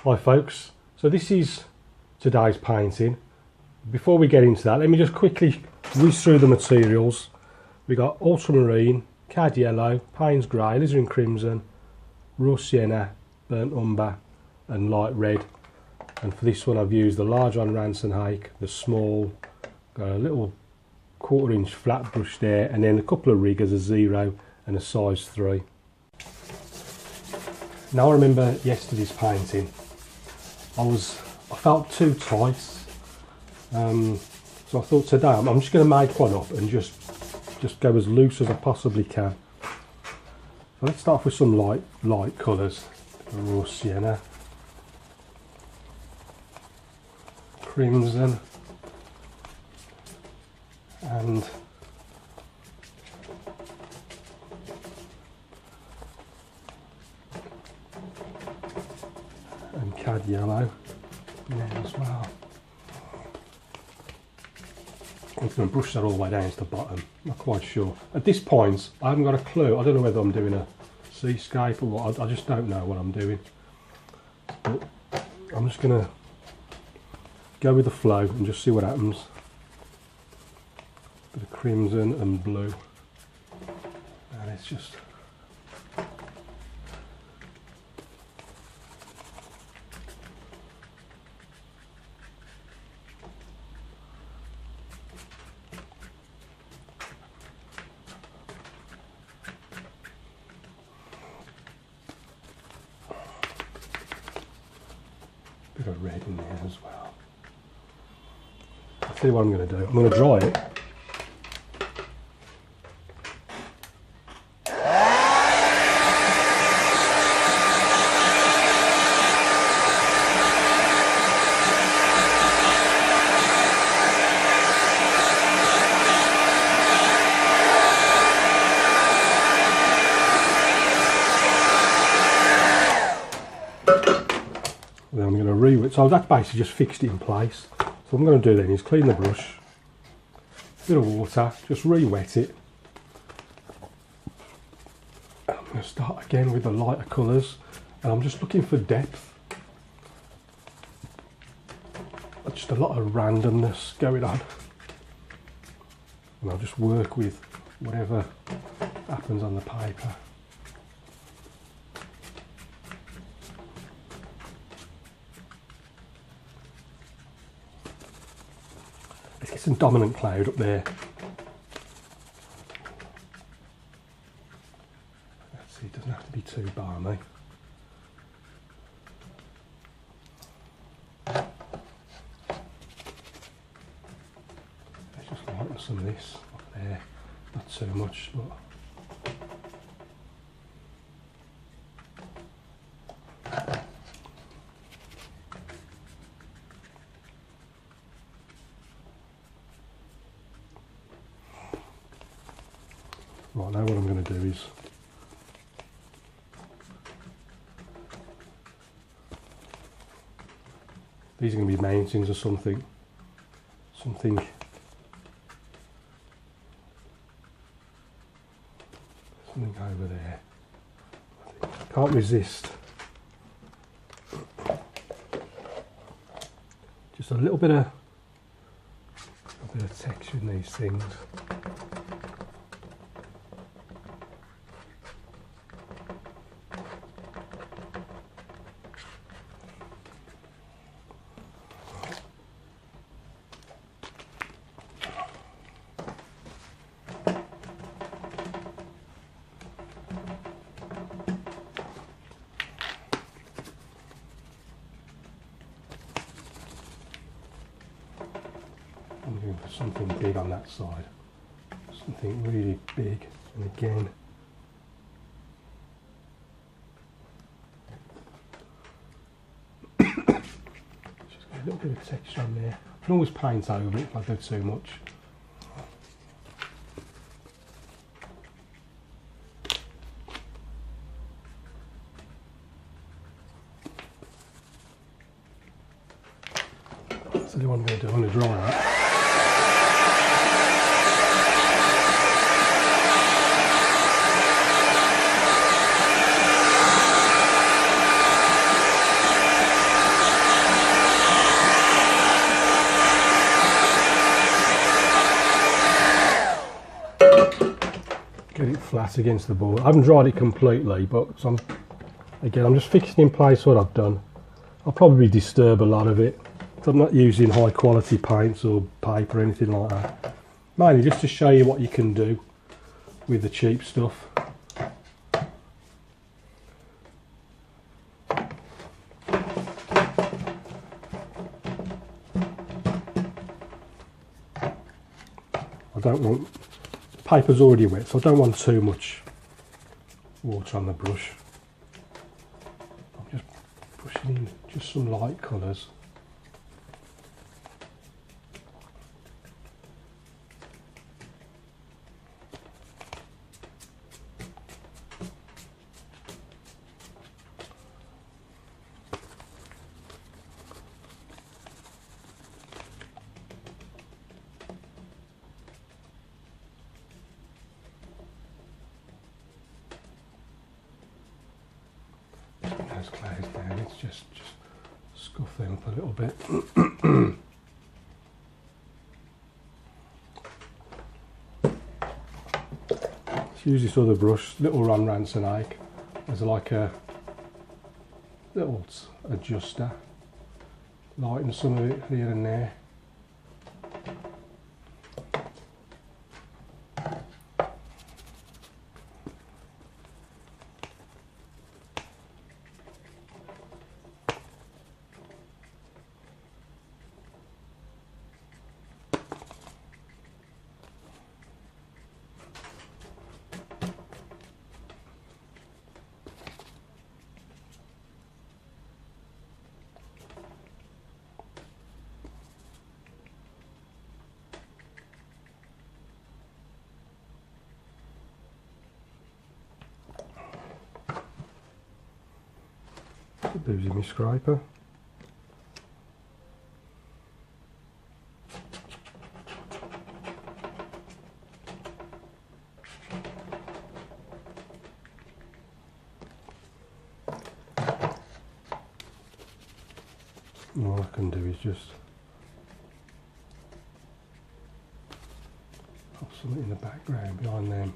Hi folks, so this is today's painting. Before we get into that, let me just quickly whiz through the materials. We got ultramarine, cad yellow, Payne's grey, alizarin crimson, raw sienna, burnt umber and light red. And for this one I've used the large on Ranson Hake, the small, got a little 1/4 inch flat brush there, and then a couple of riggers, a 0 and a size 3. Now I remember yesterday's painting, I felt too tight, so I thought today I'm just going to make one up and just go as loose as I possibly can. So let's start with some light colours. Raw sienna, crimson, and cad yellow there as well. I'm going to brush that all the way down to the bottom. Not quite sure. At this point, I haven't got a clue. I don't know whether I'm doing a seascape or what. I just don't know what I'm doing. But I'm just going to go with the flow and just see what happens. Bit of crimson and blue. And it's just... bit of red in there as well. I'll tell you what I'm going to do. I'm going to dry it. Then I'm going to re-wet, so that basically just fixed it in place. So what I'm going to do then is clean the brush, a bit of water, just re-wet it. And I'm going to start again with the lighter colours, and I'm just looking for depth. Just a lot of randomness going on. And I'll just work with whatever happens on the paper. Let's get some dominant cloud up there. Let's see, it doesn't have to be too balmy. Let's just lighten some of this up there. Not too much, but... Right, now what I'm going to do is these are going to be mountains or something over there. I can't resist just a little bit of texture in these things. I'm looking for something big on that side, something really big, and again just get a little bit of texture on there. I can always paint over it if I do too much. So what I'm going to do, I'm going to dry that. Get it flat against the board. I haven't dried it completely, but I'm just fixing in place what I've done. I'll probably disturb a lot of it. So I'm not using high quality paints or paper or anything like that. Mainly just to show you what you can do with the cheap stuff. I don't want, paper's already wet, so I don't want too much water on the brush. I'm just pushing in just some light colours. Those clouds down, it's just scuff them up a little bit. Let's use this other brush, little Ron Ransonache, as like a little adjuster. Lighten some of it here and there. Losing my scraper. And all I can do is just pop something in the background behind them.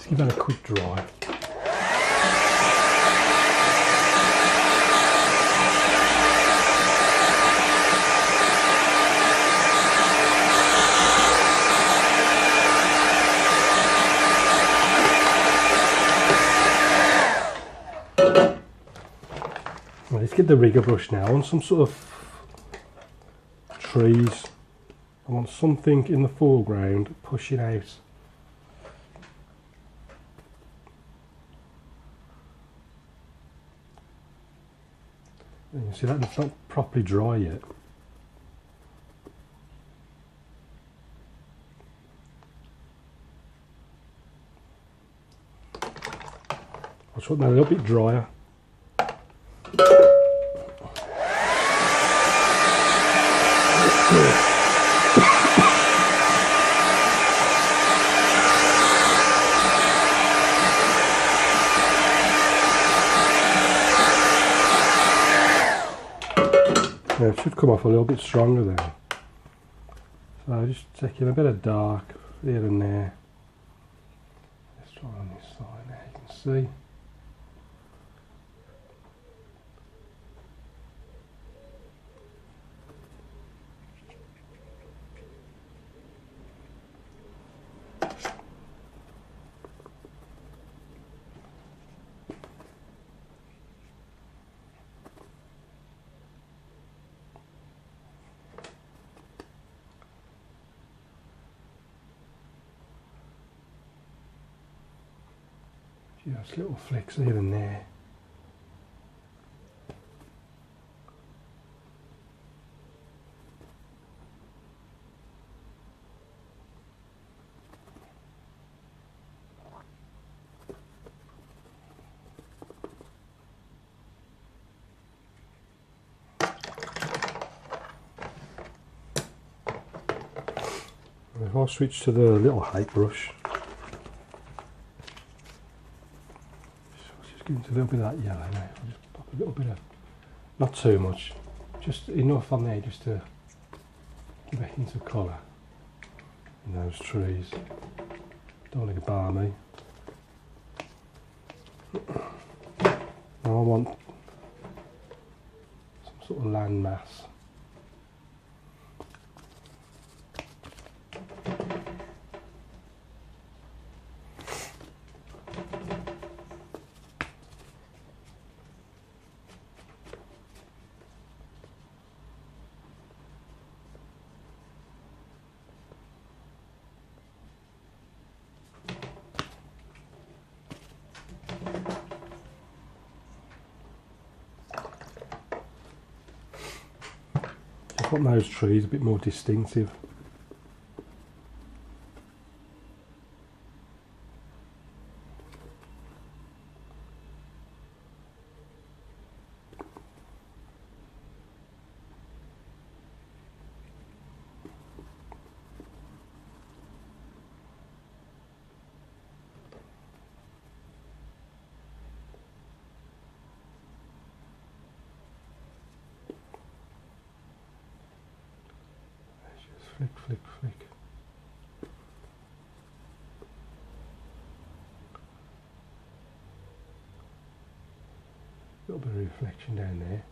Let's give that a quick dry. Well, let's get the rigger brush now. I want some sort of trees. I want something in the foreground pushing out. And you see that it's not properly dry yet. I'll just want that a little bit drier. Yeah, it should come off a little bit stronger then. So just taking a bit of dark here and there. Let's try on this side there, you can see. Just little flicks here and there. If I switch to the little height brush, just give it a little bit of that yellow now. I'll just pop a little bit of, not too much, just enough on there just to give a hint of colour in those trees. Don't want to get balmy. Now I want some sort of land mass. I want those trees a bit more distinctive. Flick, flick, flick. A little bit of reflection down there.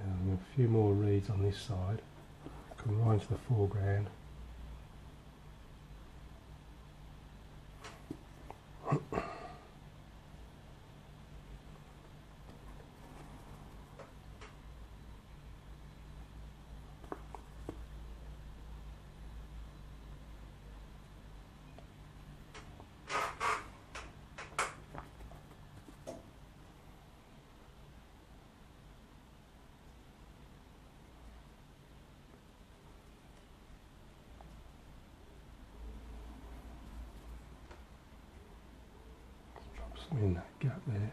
And a few more reeds on this side. Come right into the foreground. Some in that gap there.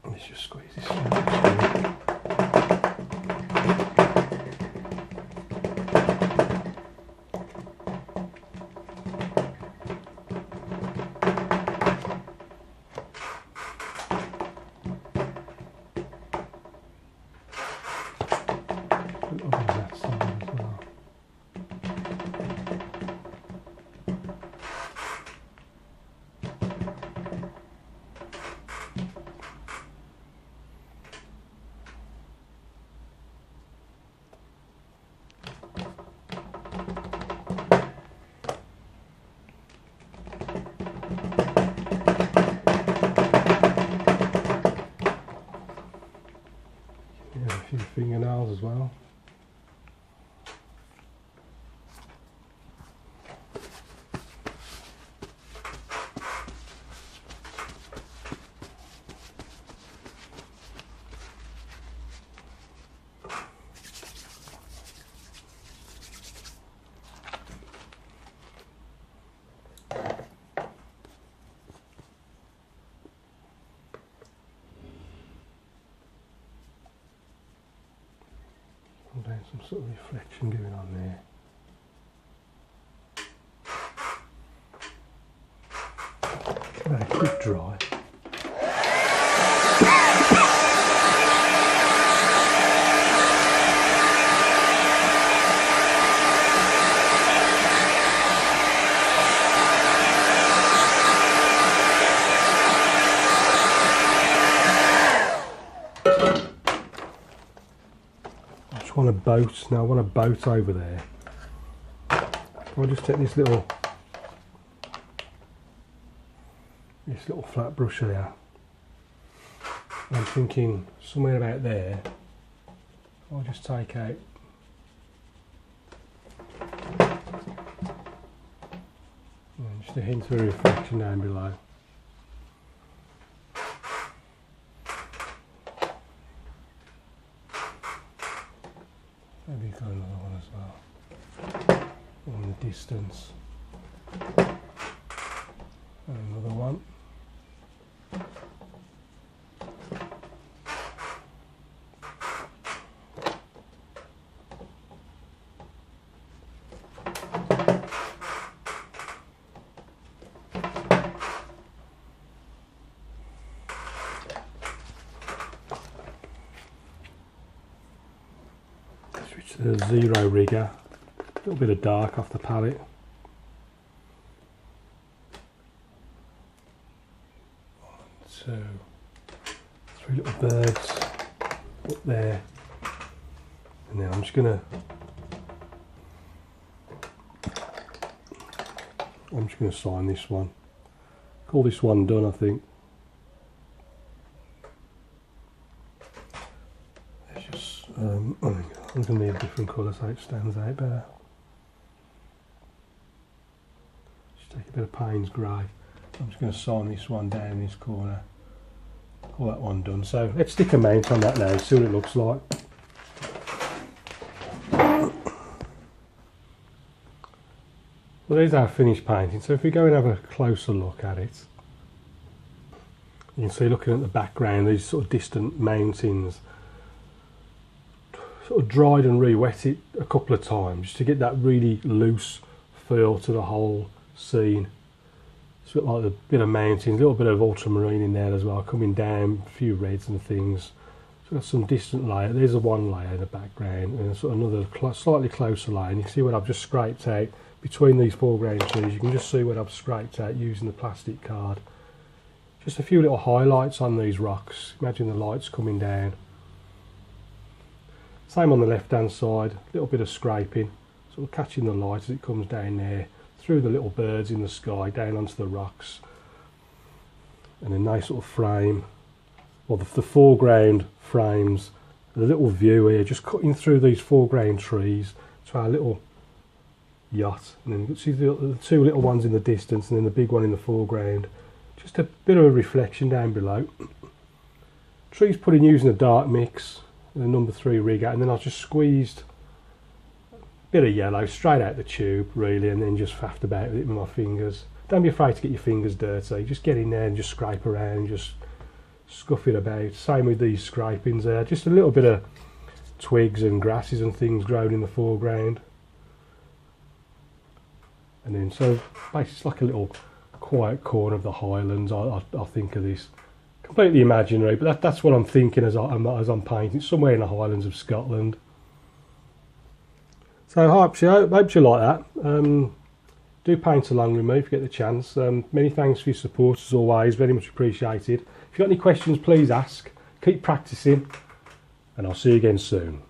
Let's just squeeze this through. A few fingernails as well. Down some sort of reflection going on there. Very quick dry. Want a boat now. I want a boat over there. I'll just take this little flat brush there. I'm thinking somewhere about there. I'll just take out just a hint of reflection down below. Maybe got another one as well, in the distance, and another one. the zero rigger, a little bit of dark off the palette. So, 3 little birds up there, and now I'm just gonna sign this one. Call this one done, I think. Let's just I'm gonna need a different colour so it stands out better. Just take a bit of Payne's grey. I'm just going to sign this one down in this corner. All that one done. So let's stick a mount on that now and see what it looks like. Well, there's our finished painting. So if we go and have a closer look at it, you can see, looking at the background, these sort of distant mountains, sort of dried and re-wet it a couple of times just to get that really loose feel to the whole scene. It's got like a bit of mountains, a little bit of ultramarine in there as well, coming down, a few reds and things. So got some distant layer. There's a one layer in the background, and sort of another slightly closer layer. And you can see what I've just scraped out between these foreground trees. You can just see what I've scraped out using the plastic card. Just a few little highlights on these rocks. Imagine the lights coming down. Same on the left hand side, a little bit of scraping, sort of catching the light as it comes down there, through the little birds in the sky, down onto the rocks. And a nice little frame, well, the foreground frames, the little view here, just cutting through these foreground trees to our little yacht. And then you can see the 2 little ones in the distance and then the big one in the foreground. Just a bit of a reflection down below. Trees put in using a dark mix, the number 3 rigger, and then I just squeezed a bit of yellow straight out the tube really, and then just faffed about with it with my fingers. Don't be afraid to get your fingers dirty, just get in there and just scrape around, just scuff it about. Same with these scrapings there, just a little bit of twigs and grasses and things growing in the foreground. And then so basically it's like a little quiet corner of the Highlands. I think of this. Completely imaginary, but that's what I'm thinking as I'm painting. It's somewhere in the Highlands of Scotland. So I hope you like that. Do paint along with me if you get the chance. Many thanks for your support as always, very much appreciated. If you've got any questions, please ask. Keep practicing, and I'll see you again soon.